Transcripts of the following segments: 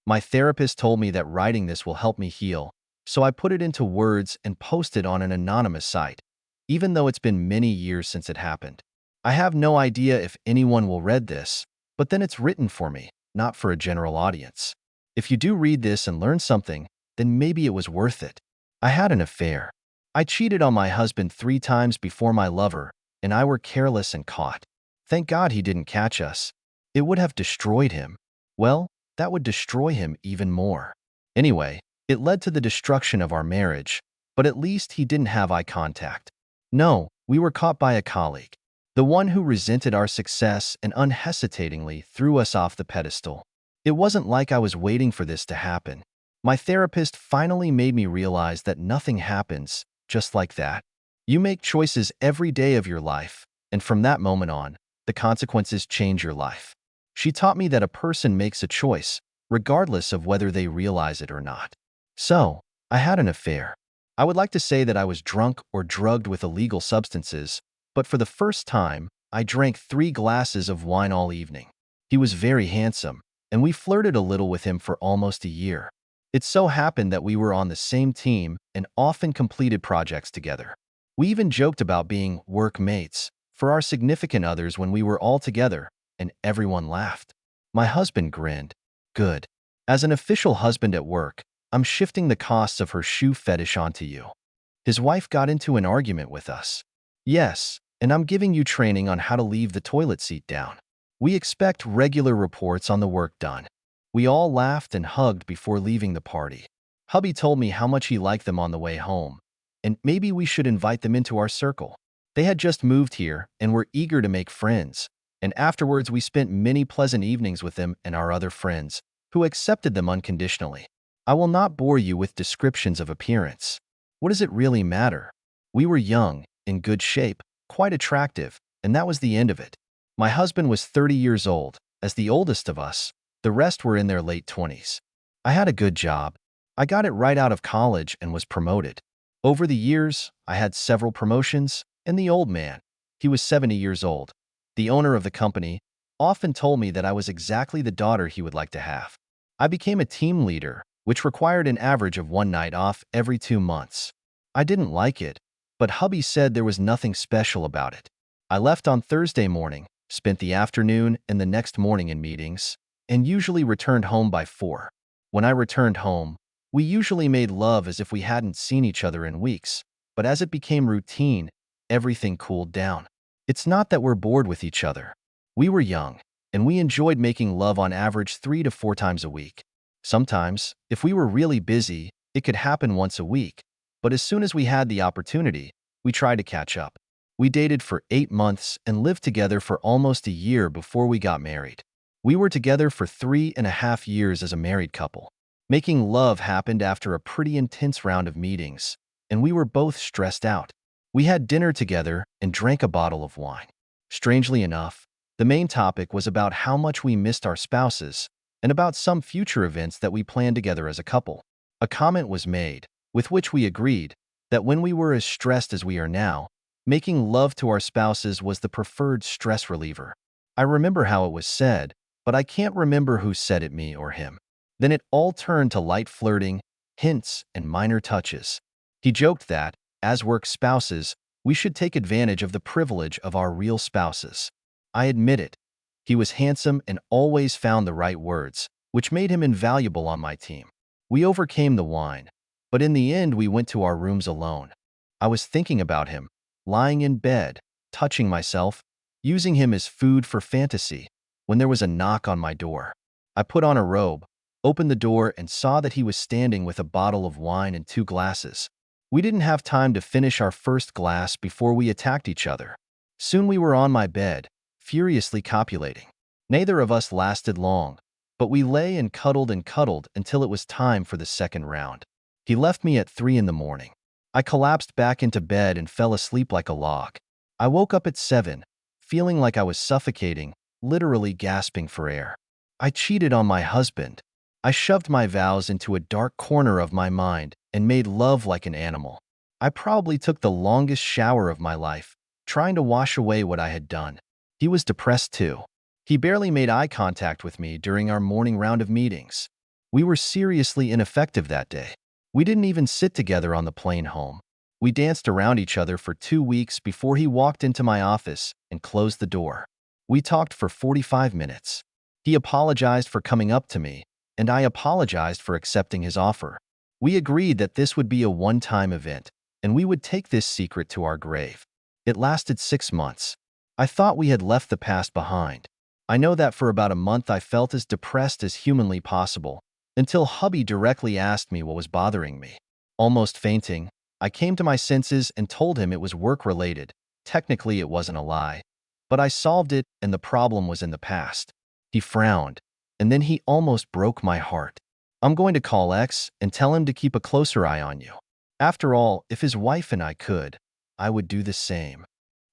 My therapist told me that writing this will help me heal, so I put it into words and posted on an anonymous site, even though it's been many years since it happened. I have no idea if anyone will read this, but then it's written for me, not for a general audience. If you do read this and learn something, then maybe it was worth it. I had an affair. I cheated on my husband 3 times before my lover, and I were careless and caught. Thank God he didn't catch us. It would have destroyed him. Well, that would destroy him even more. Anyway, it led to the destruction of our marriage, but at least he didn't have eye contact. No, we were caught by a colleague, the one who resented our success and unhesitatingly threw us off the pedestal. It wasn't like I was waiting for this to happen. My therapist finally made me realize that nothing happens just like that. You make choices every day of your life, and from that moment on, the consequences change your life. She taught me that a person makes a choice, regardless of whether they realize it or not. So, I had an affair. I would like to say that I was drunk or drugged with illegal substances, but for the first time, I drank 3 glasses of wine all evening. He was very handsome, and we flirted a little with him for almost a year. It so happened that we were on the same team and often completed projects together. We even joked about being workmates for our significant others when we were all together, and everyone laughed. My husband grinned. Good. As an official husband at work, I'm shifting the costs of her shoe fetish onto you. His wife got into an argument with us. Yes, and I'm giving you training on how to leave the toilet seat down. We expect regular reports on the work done. We all laughed and hugged before leaving the party. Hubby told me how much he liked them on the way home, and maybe we should invite them into our circle. They had just moved here and were eager to make friends, and afterwards we spent many pleasant evenings with them and our other friends, who accepted them unconditionally. I will not bore you with descriptions of appearance. What does it really matter? We were young, in good shape, quite attractive, and that was the end of it. My husband was 30 years old, as the oldest of us. The rest were in their late 20s. I had a good job. I got it right out of college and was promoted. Over the years, I had several promotions, and the old man, he was 70 years old, the owner of the company, often told me that I was exactly the daughter he would like to have. I became a team leader, which required an average of 1 night off every 2 months. I didn't like it, but hubby said there was nothing special about it. I left on Thursday morning, spent the afternoon and the next morning in meetings, and usually returned home by 4. When I returned home, we usually made love as if we hadn't seen each other in weeks, but as it became routine, everything cooled down. It's not that we're bored with each other. We were young, and we enjoyed making love on average 3 to 4 times a week. Sometimes, if we were really busy, it could happen once a week, but as soon as we had the opportunity, we tried to catch up. We dated for 8 months and lived together for almost a year before we got married. We were together for 3.5 years as a married couple. Making love happened after a pretty intense round of meetings, and we were both stressed out. We had dinner together and drank a bottle of wine. Strangely enough, the main topic was about how much we missed our spouses and about some future events that we planned together as a couple. A comment was made, with which we agreed, that when we were as stressed as we are now, making love to our spouses was the preferred stress reliever. I remember how it was said, but I can't remember who said it, me or him. Then it all turned to light flirting, hints, and minor touches. He joked that, as work spouses, we should take advantage of the privilege of our real spouses. I admit it. He was handsome and always found the right words, which made him invaluable on my team. We overcame the wine, but in the end we went to our rooms alone. I was thinking about him, lying in bed, touching myself, using him as food for fantasy, when there was a knock on my door. I put on a robe, opened the door, and saw that he was standing with a bottle of wine and 2 glasses. We didn't have time to finish our first glass before we attacked each other. Soon we were on my bed, furiously copulating. Neither of us lasted long, but we lay and cuddled until it was time for the second round. He left me at 3 in the morning. I collapsed back into bed and fell asleep like a log. I woke up at 7, feeling like I was suffocating, literally gasping for air. I cheated on my husband. I shoved my vows into a dark corner of my mind and made love like an animal. I probably took the longest shower of my life, trying to wash away what I had done. He was depressed too. He barely made eye contact with me during our morning round of meetings. We were seriously ineffective that day. We didn't even sit together on the plane home. We danced around each other for 2 weeks before he walked into my office and closed the door. We talked for 45 minutes. He apologized for coming up to me, and I apologized for accepting his offer. We agreed that this would be a one-time event, and we would take this secret to our grave. It lasted 6 months. I thought we had left the past behind. I know that for about a month I felt as depressed as humanly possible, until hubby directly asked me what was bothering me. Almost fainting, I came to my senses and told him it was work-related. Technically, it wasn't a lie, but I solved it and the problem was in the past. He frowned, and then he almost broke my heart. I'm going to call X and tell him to keep a closer eye on you. After all, if his wife and I could, I would do the same.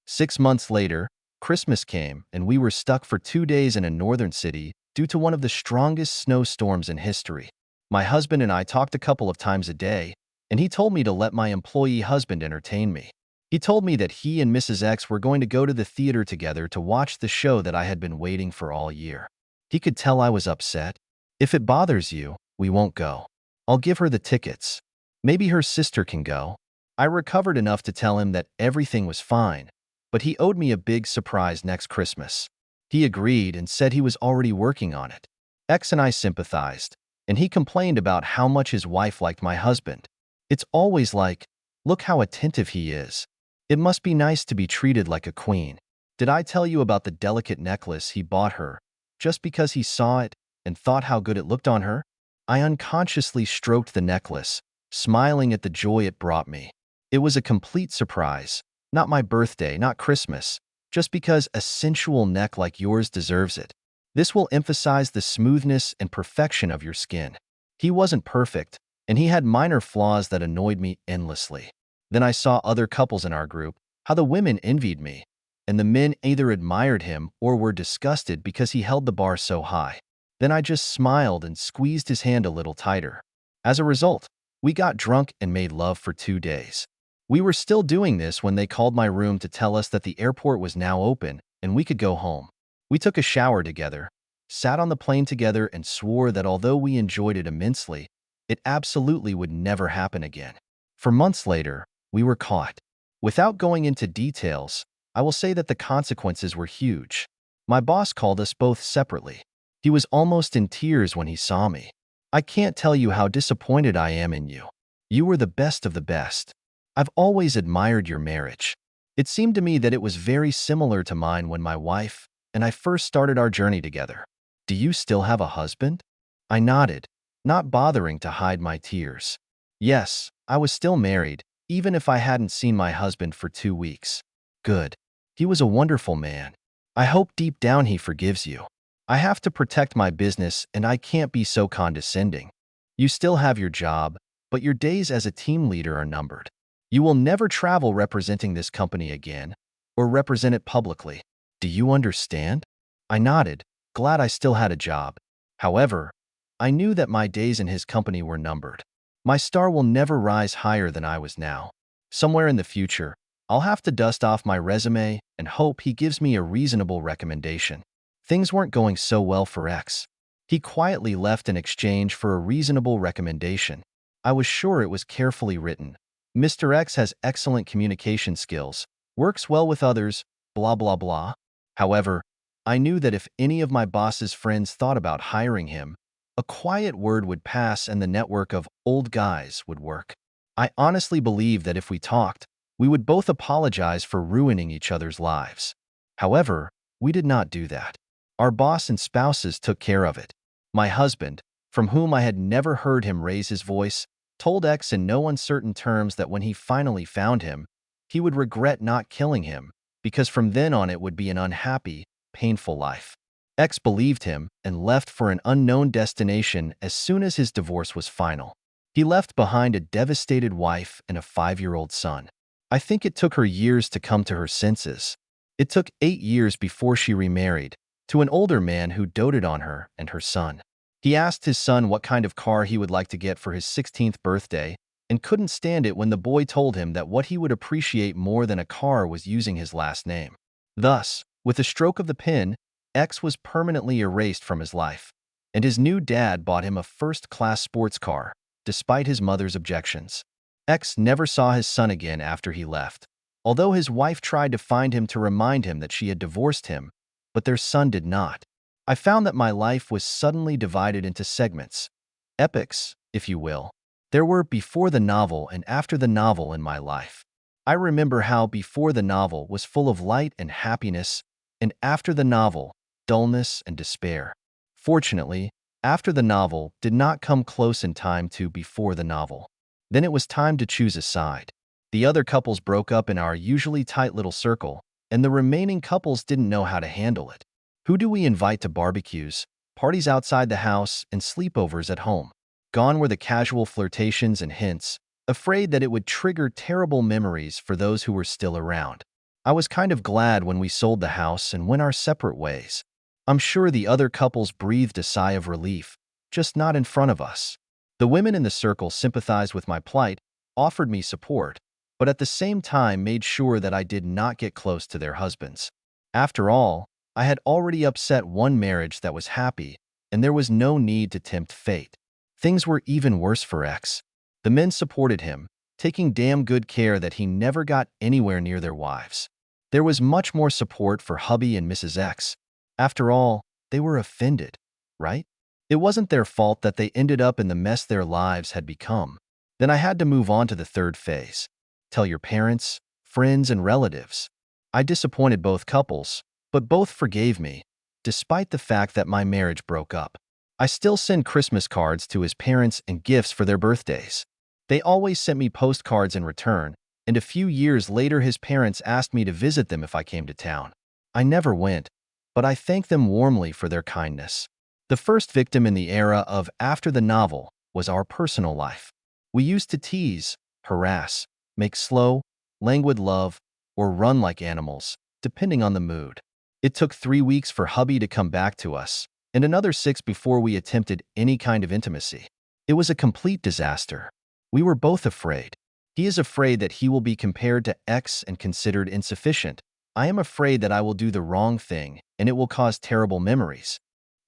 6 months later, Christmas came, and we were stuck for 2 days in a northern city due to one of the strongest snowstorms in history. My husband and I talked a couple of times a day, and he told me to let my employee husband entertain me. He told me that he and Mrs. X were going to go to the theater together to watch the show that I had been waiting for all year. He could tell I was upset. If it bothers you, we won't go. I'll give her the tickets. Maybe her sister can go. I recovered enough to tell him that everything was fine, but he owed me a big surprise next Christmas. He agreed and said he was already working on it. X and I sympathized, and he complained about how much his wife liked my husband. It's always like, look how attentive he is. It must be nice to be treated like a queen. Did I tell you about the delicate necklace he bought her just because he saw it and thought how good it looked on her? I unconsciously stroked the necklace, smiling at the joy it brought me. It was a complete surprise. Not my birthday, not Christmas, just because a sensual neck like yours deserves it. This will emphasize the smoothness and perfection of your skin. He wasn't perfect, and he had minor flaws that annoyed me endlessly. Then I saw other couples in our group, how the women envied me, and the men either admired him or were disgusted because he held the bar so high. Then I just smiled and squeezed his hand a little tighter. As a result, we got drunk and made love for 2 days. We were still doing this when they called my room to tell us that the airport was now open and we could go home. We took a shower together, sat on the plane together, and swore that although we enjoyed it immensely, it absolutely would never happen again. For months later, we were caught. Without going into details, I will say that the consequences were huge. My boss called us both separately. He was almost in tears when he saw me. I can't tell you how disappointed I am in you. You were the best of the best. I've always admired your marriage. It seemed to me that it was very similar to mine when my wife and I first started our journey together. Do you still have a husband? I nodded, not bothering to hide my tears. Yes, I was still married, even if I hadn't seen my husband for 2 weeks. Good. He was a wonderful man. I hope deep down he forgives you. I have to protect my business and I can't be so condescending. You still have your job, but your days as a team leader are numbered. You will never travel representing this company again, or represent it publicly. Do you understand? I nodded, glad I still had a job. However, I knew that my days in his company were numbered. My star will never rise higher than I was now. Somewhere in the future, I'll have to dust off my resume and hope he gives me a reasonable recommendation. Things weren't going so well for X. He quietly left in exchange for a reasonable recommendation. I was sure it was carefully written. Mr. X has excellent communication skills, works well with others, blah blah blah. However, I knew that if any of my boss's friends thought about hiring him, a quiet word would pass and the network of old guys would work. I honestly believe that if we talked, we would both apologize for ruining each other's lives. However, we did not do that. Our boss and spouses took care of it. My husband, from whom I had never heard him raise his voice, told X in no uncertain terms that when he finally found him, he would regret not killing him, because from then on it would be an unhappy, painful life. X believed him and left for an unknown destination as soon as his divorce was final. He left behind a devastated wife and a 5-year-old son. I think it took her years to come to her senses. It took 8 years before she remarried to an older man who doted on her and her son. He asked his son what kind of car he would like to get for his 16th birthday and couldn't stand it when the boy told him that what he would appreciate more than a car was using his last name. Thus, with a stroke of the pen, X was permanently erased from his life. and his new dad bought him a first-class sports car, despite his mother's objections. X never saw his son again after he left, although his wife tried to find him to remind him that she had divorced him, but their son did not. I found that my life was suddenly divided into segments, epics, if you will. There were before the novel and after the novel in my life. I remember how before the novel was full of light and happiness, and after the novel, dullness and despair. Fortunately, after the novel did not come close in time to before the novel. Then it was time to choose a side. The other couples broke up in our usually tight little circle, and the remaining couples didn't know how to handle it. Who do we invite to barbecues, parties outside the house, and sleepovers at home? Gone were the casual flirtations and hints, afraid that it would trigger terrible memories for those who were still around. I was kind of glad when we sold the house and went our separate ways. I'm sure the other couples breathed a sigh of relief, just not in front of us. The women in the circle sympathized with my plight, offered me support, but at the same time made sure that I did not get close to their husbands. After all, I had already upset one marriage that was happy, and there was no need to tempt fate. Things were even worse for X. The men supported him, taking damn good care that he never got anywhere near their wives. There was much more support for hubby and Mrs. X. After all, they were offended, right? It wasn't their fault that they ended up in the mess their lives had become. Then I had to move on to the third phase. Tell your parents, friends, and relatives. I disappointed both couples, but both forgave me, despite the fact that my marriage broke up. I still send Christmas cards to his parents and gifts for their birthdays. They always sent me postcards in return, and a few years later his parents asked me to visit them if I came to town. I never went, but I thank them warmly for their kindness. The first victim in the era of after the novel was our personal life. We used to tease, harass, make slow, languid love, or run like animals, depending on the mood. It took 3 weeks for hubby to come back to us, and another 6 before we attempted any kind of intimacy. It was a complete disaster. We were both afraid. He is afraid that he will be compared to X and considered insufficient. I am afraid that I will do the wrong thing and it will cause terrible memories.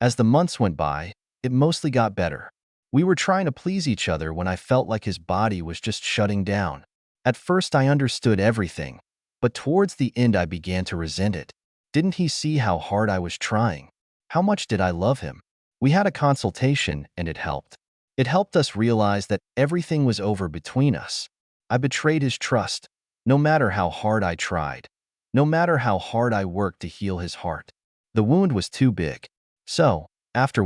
As the months went by, it mostly got better. We were trying to please each other when I felt like his body was just shutting down. At first I understood everything, but towards the end I began to resent it. Didn't he see how hard I was trying? How much did I love him? We had a consultation and it helped. It helped us realize that everything was over between us. I betrayed his trust, no matter how hard I tried. No matter how hard I worked to heal his heart. The wound was too big. So, after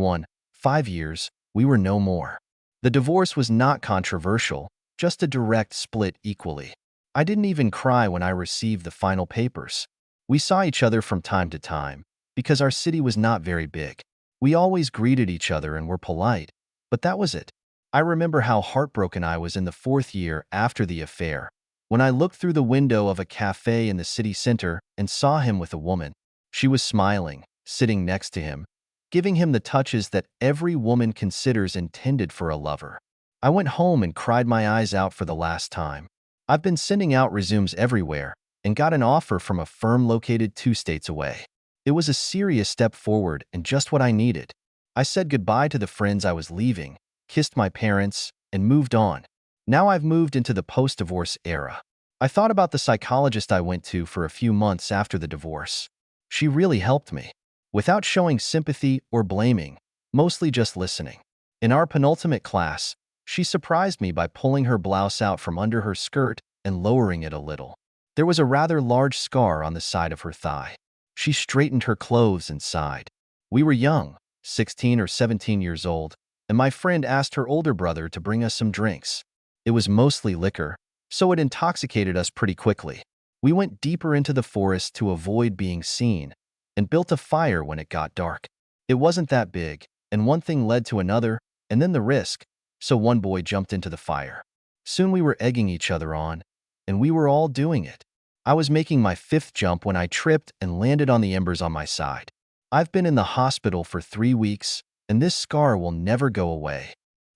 5 years, we were no more. The divorce was not controversial, just a direct split equally. I didn't even cry when I received the final papers. We saw each other from time to time, because our city was not very big. We always greeted each other and were polite, but that was it. I remember how heartbroken I was in the 4th year after the affair, when I looked through the window of a cafe in the city center and saw him with a woman. She was smiling, sitting next to him, giving him the touches that every woman considers intended for a lover. I went home and cried my eyes out for the last time. I've been sending out resumes everywhere and got an offer from a firm located 2 states away. It was a serious step forward and just what I needed. I said goodbye to the friends I was leaving, kissed my parents, and moved on. Now I've moved into the post-divorce era. I thought about the psychologist I went to for a few months after the divorce. She really helped me, without showing sympathy or blaming, mostly just listening. In our penultimate class, she surprised me by pulling her blouse out from under her skirt and lowering it a little. There was a rather large scar on the side of her thigh. She straightened her clothes and sighed. We were young, 16 or 17 years old, and my friend asked her older brother to bring us some drinks. It was mostly liquor, so it intoxicated us pretty quickly. We went deeper into the forest to avoid being seen and built a fire when it got dark. It wasn't that big, and one thing led to another, and then the risk, so one boy jumped into the fire. Soon we were egging each other on, and we were all doing it. I was making my 5th jump when I tripped and landed on the embers on my side. I've been in the hospital for 3 weeks, and this scar will never go away.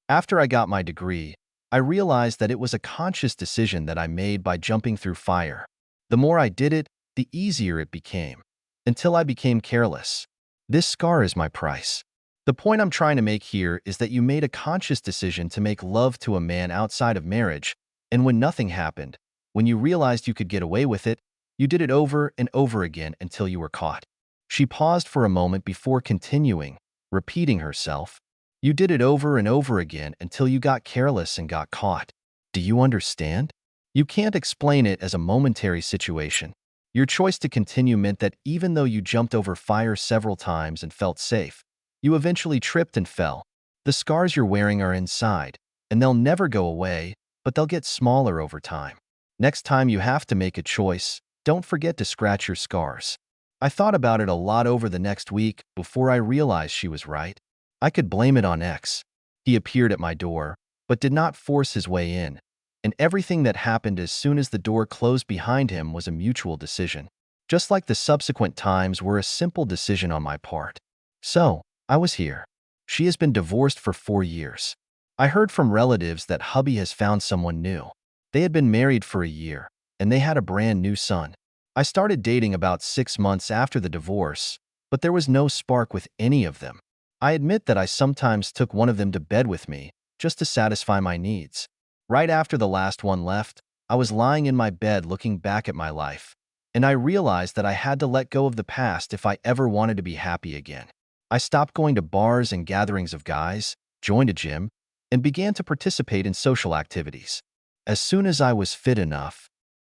After I got my degree, I realized that it was a conscious decision that I made by jumping through fire. The more I did it, the easier it became, until I became careless. This scar is my price. The point I'm trying to make here is that you made a conscious decision to make love to a man outside of marriage, and when nothing happened, when you realized you could get away with it, you did it over and over again until you were caught. She paused for a moment before continuing, repeating herself. You did it over and over again until you got careless and got caught. Do you understand? You can't explain it as a momentary situation. Your choice to continue meant that even though you jumped over fire several times and felt safe, you eventually tripped and fell. The scars you're wearing are inside, and they'll never go away, but they'll get smaller over time. Next time you have to make a choice, don't forget to scratch your scars. I thought about it a lot over the next week before I realized she was right. I could blame it on X. He appeared at my door, but did not force his way in, and everything that happened as soon as the door closed behind him was a mutual decision. Just like the subsequent times were a simple decision on my part. So, I was here. She has been divorced for 4 years. I heard from relatives that hubby has found someone new. They had been married for a year, and they had a brand new son. I started dating about 6 months after the divorce, but there was no spark with any of them. I admit that I sometimes took one of them to bed with me, just to satisfy my needs. Right after the last one left, I was lying in my bed looking back at my life, and I realized that I had to let go of the past if I ever wanted to be happy again. I stopped going to bars and gatherings of guys, joined a gym, and began to participate in social activities. As soon as I was fit enough,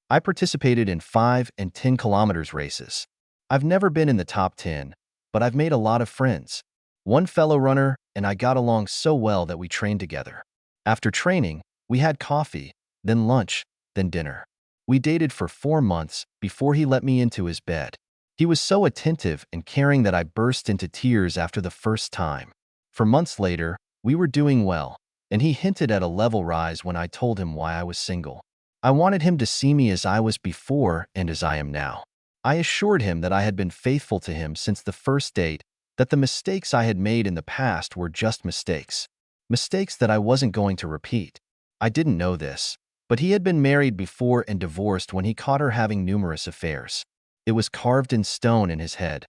I participated in 5 and 10 kilometers races. I've never been in the top 10, but I've made a lot of friends. One fellow runner and I got along so well that we trained together. After training, we had coffee, then lunch, then dinner. We dated for 4 months before he let me into his bed. He was so attentive and caring that I burst into tears after the first time. For months later, we were doing well, and he hinted at a level rise when I told him why I was single. I wanted him to see me as I was before and as I am now. I assured him that I had been faithful to him since the first date, that the mistakes I had made in the past were just mistakes. Mistakes that I wasn't going to repeat. I didn't know this, but he had been married before and divorced when he caught her having numerous affairs. It was carved in stone in his head.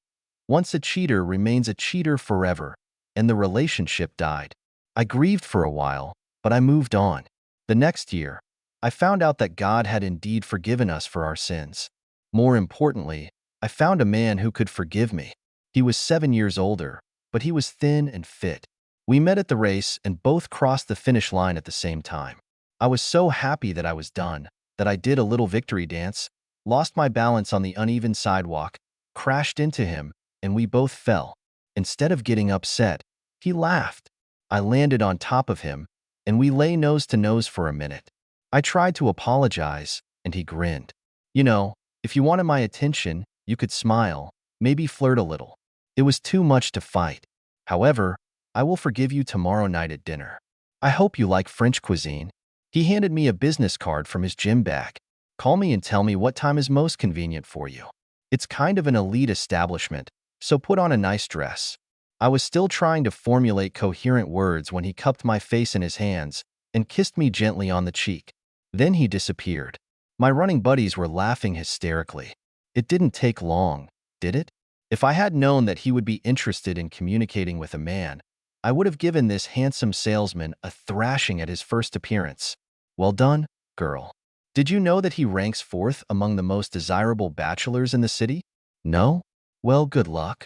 Once a cheater remains a cheater forever, and the relationship died. I grieved for a while, but I moved on. The next year, I found out that God had indeed forgiven us for our sins. More importantly, I found a man who could forgive me. He was 7 years older, but he was thin and fit. We met at the race and both crossed the finish line at the same time. I was so happy that I was done, that I did a little victory dance, lost my balance on the uneven sidewalk, crashed into him, and we both fell. Instead of getting upset, he laughed. I landed on top of him, and we lay nose to nose for a minute. I tried to apologize, and he grinned. You know, if you wanted my attention, you could smile, maybe flirt a little. It was too much to fight. However, I will forgive you tomorrow night at dinner. I hope you like French cuisine. He handed me a business card from his gym bag. Call me and tell me what time is most convenient for you. It's kind of an elite establishment, so put on a nice dress. I was still trying to formulate coherent words when he cupped my face in his hands and kissed me gently on the cheek. Then he disappeared. My running buddies were laughing hysterically. It didn't take long, did it? If I had known that he would be interested in communicating with a man, I would have given this handsome salesman a thrashing at his first appearance. Well done, girl. Did you know that he ranks 4th among the most desirable bachelors in the city? No? Well, good luck.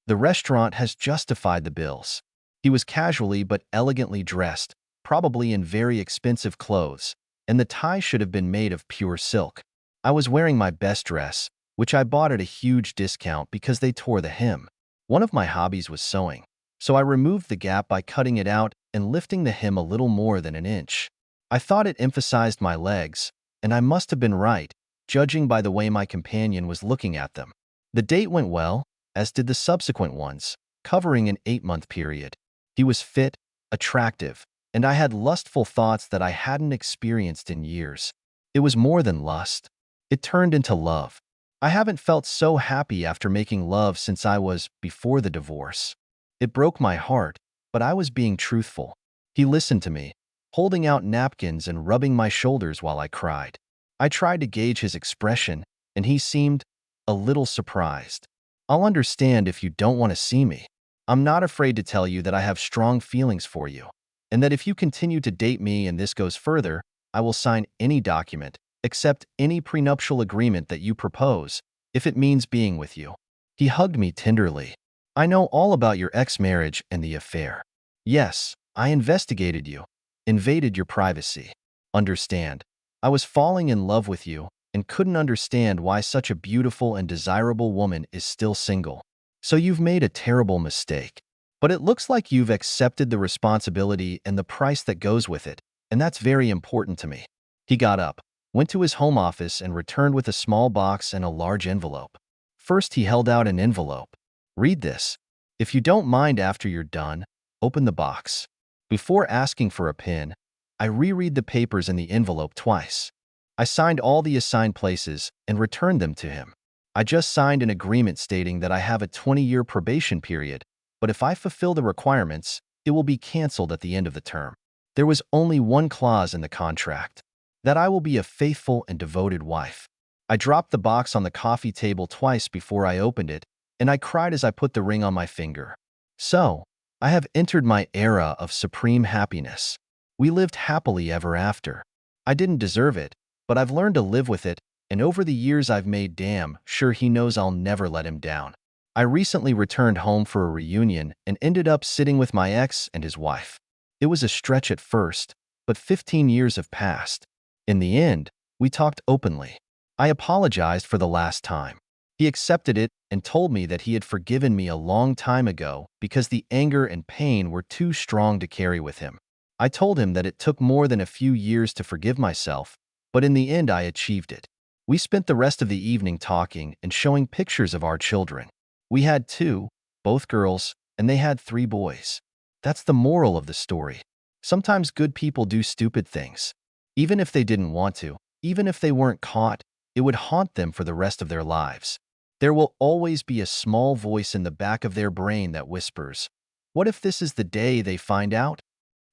The restaurant has justified the bills. He was casually but elegantly dressed, probably in very expensive clothes, and the tie should have been made of pure silk. I was wearing my best dress, which I bought at a huge discount because they tore the hem. One of my hobbies was sewing, so I removed the gap by cutting it out and lifting the hem a little more than an inch. I thought it emphasized my legs, and I must have been right, judging by the way my companion was looking at them. The date went well, as did the subsequent ones, covering an 8-month period. He was fit, attractive, and I had lustful thoughts that I hadn't experienced in years. It was more than lust. It turned into love. I haven't felt so happy after making love since I was before the divorce. It broke my heart, but I was being truthful. He listened to me, holding out napkins and rubbing my shoulders while I cried. I tried to gauge his expression, and he seemed a little surprised. I'll understand if you don't want to see me. I'm not afraid to tell you that I have strong feelings for you, and that if you continue to date me and this goes further, I will sign any document, accept any prenuptial agreement that you propose, if it means being with you." He hugged me tenderly. "I know all about your ex-marriage and the affair. Yes, I investigated you, invaded your privacy. Understand, I was falling in love with you and couldn't understand why such a beautiful and desirable woman is still single. So you've made a terrible mistake. But it looks like you've accepted the responsibility and the price that goes with it, and that's very important to me." He got up, went to his home office, and returned with a small box and a large envelope. First, he held out an envelope. "Read this. If you don't mind after you're done, open the box." Before asking for a pen, I reread the papers in the envelope twice. I signed all the assigned places and returned them to him. I just signed an agreement stating that I have a 20-year probation period, but if I fulfill the requirements, it will be canceled at the end of the term. There was only one clause in the contract, that I will be a faithful and devoted wife. I dropped the box on the coffee table twice before I opened it, and I cried as I put the ring on my finger. So, I have entered my era of supreme happiness. We lived happily ever after. I didn't deserve it, but I've learned to live with it, and over the years I've made damn sure he knows I'll never let him down. I recently returned home for a reunion and ended up sitting with my ex and his wife. It was a stretch at first, but 15 years have passed. In the end, we talked openly. I apologized for the last time. He accepted it and told me that he had forgiven me a long time ago because the anger and pain were too strong to carry with him. I told him that it took more than a few years to forgive myself, but in the end I achieved it. We spent the rest of the evening talking and showing pictures of our children. We had two, both girls, and they had 3 boys. That's the moral of the story. Sometimes good people do stupid things. Even if they didn't want to, even if they weren't caught, it would haunt them for the rest of their lives. There will always be a small voice in the back of their brain that whispers, "What if this is the day they find out?"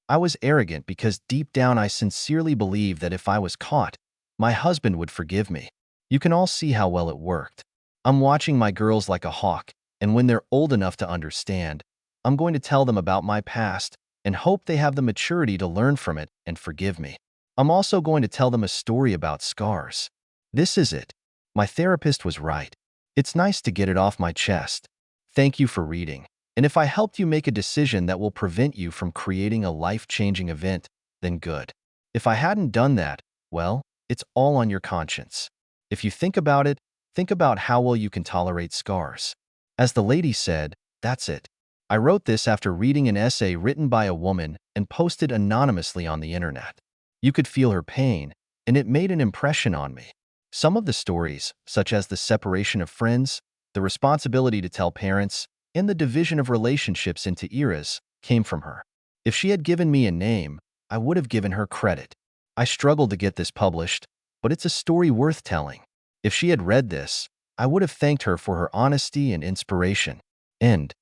I was arrogant because deep down I sincerely believed that if I was caught, my husband would forgive me. You can all see how well it worked. I'm watching my girls like a hawk, and when they're old enough to understand, I'm going to tell them about my past and hope they have the maturity to learn from it and forgive me. I'm also going to tell them a story about scars. This is it. My therapist was right. It's nice to get it off my chest. Thank you for reading. And if I helped you make a decision that will prevent you from creating a life-changing event, then good. If I hadn't done that, well, it's all on your conscience. If you think about it, think about how well you can tolerate scars. As the lady said, that's it. I wrote this after reading an essay written by a woman and posted anonymously on the internet. You could feel her pain, and it made an impression on me. Some of the stories, such as the separation of friends, the responsibility to tell parents, and the division of relationships into eras, came from her. If she had given me a name, I would have given her credit. I struggled to get this published, but it's a story worth telling. If she had read this, I would have thanked her for her honesty and inspiration. End.